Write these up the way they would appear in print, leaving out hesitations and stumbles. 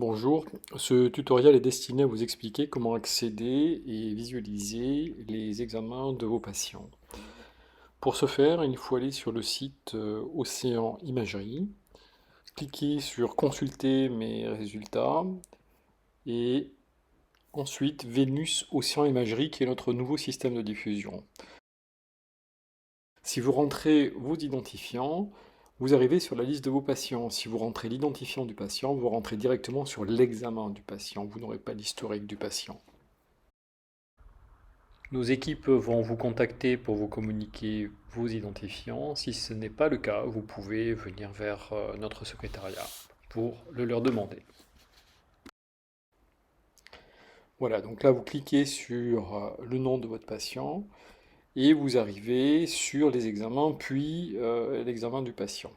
Bonjour, ce tutoriel est destiné à vous expliquer comment accéder et visualiser les examens de vos patients. Pour ce faire, il faut aller sur le site Océan Imagerie, cliquer sur Consulter mes résultats et ensuite Vénus Océan Imagerie qui est notre nouveau système de diffusion. Si vous rentrez vos identifiants, vous arrivez sur la liste de vos patients. Si vous rentrez l'identifiant du patient, vous rentrez directement sur l'examen du patient. Vous n'aurez pas l'historique du patient. Nos équipes vont vous contacter pour vous communiquer vos identifiants. Si ce n'est pas le cas, vous pouvez venir vers notre secrétariat pour le leur demander. Voilà, donc là vous cliquez sur le nom de votre patient et vous arrivez sur les examens, puis l'examen du patient.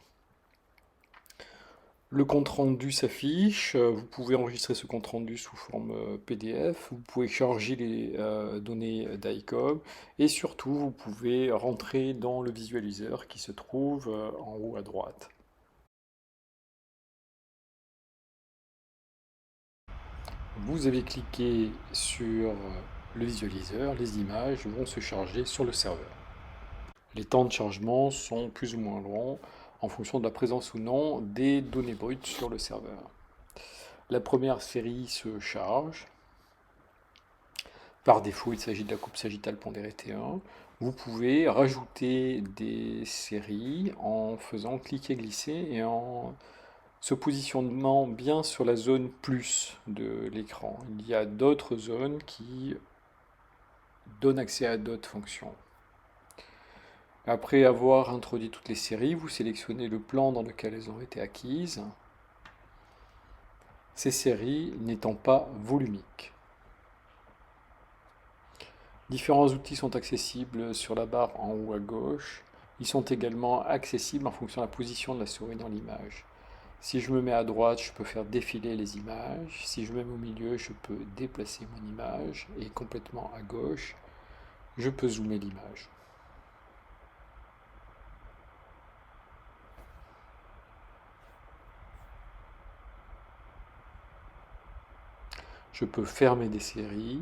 Le compte-rendu s'affiche, vous pouvez enregistrer ce compte-rendu sous forme PDF, vous pouvez charger les données d'ICOM et surtout vous pouvez rentrer dans le visualiseur qui se trouve en haut à droite. Vous avez cliqué sur le visualiseur, les images vont se charger sur le serveur. Les temps de chargement sont plus ou moins longs en fonction de la présence ou non des données brutes sur le serveur. La première série se charge. Par défaut, il s'agit de la coupe sagittale pondérée T1. Vous pouvez rajouter des séries en faisant cliquer-glisser et en se positionnant bien sur la zone plus de l'écran. Il y a d'autres zones qui donnent accès à d'autres fonctions. Après avoir introduit toutes les séries, vous sélectionnez le plan dans lequel elles ont été acquises, ces séries n'étant pas volumiques. Différents outils sont accessibles sur la barre en haut à gauche. Ils sont également accessibles en fonction de la position de la souris dans l'image. Si je me mets à droite, je peux faire défiler les images. Si je me mets au milieu, je peux déplacer mon image. Et complètement à gauche, je peux zoomer l'image. Je peux fermer des séries.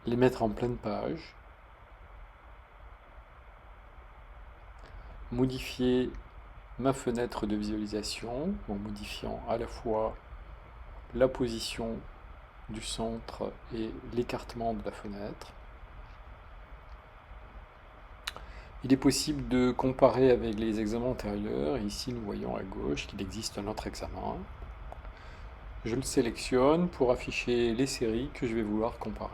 Les mettre en pleine page. Modifier ma fenêtre de visualisation en modifiant à la fois la position du centre et l'écartement de la fenêtre. Il est possible de comparer avec les examens antérieurs. Ici, nous voyons à gauche qu'il existe un autre examen. Je le sélectionne pour afficher les séries que je vais vouloir comparer.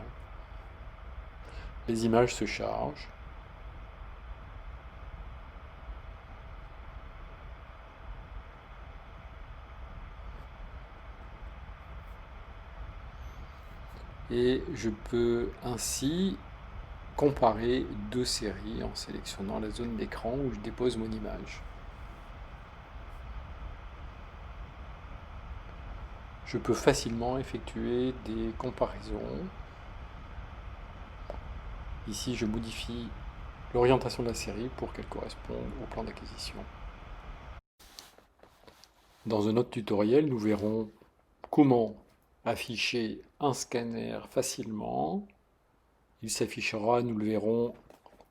Les images se chargent. Et je peux ainsi comparer deux séries en sélectionnant la zone d'écran où je dépose mon image. Je peux facilement effectuer des comparaisons. Ici, je modifie l'orientation de la série pour qu'elle corresponde au plan d'acquisition. Dans un autre tutoriel, nous verrons comment afficher un scanner facilement. Il s'affichera, nous le verrons,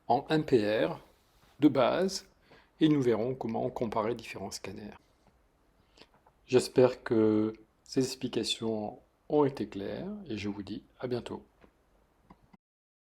en MPR de base et nous verrons comment comparer différents scanners. J'espère que ces explications ont été claires et je vous dis à bientôt.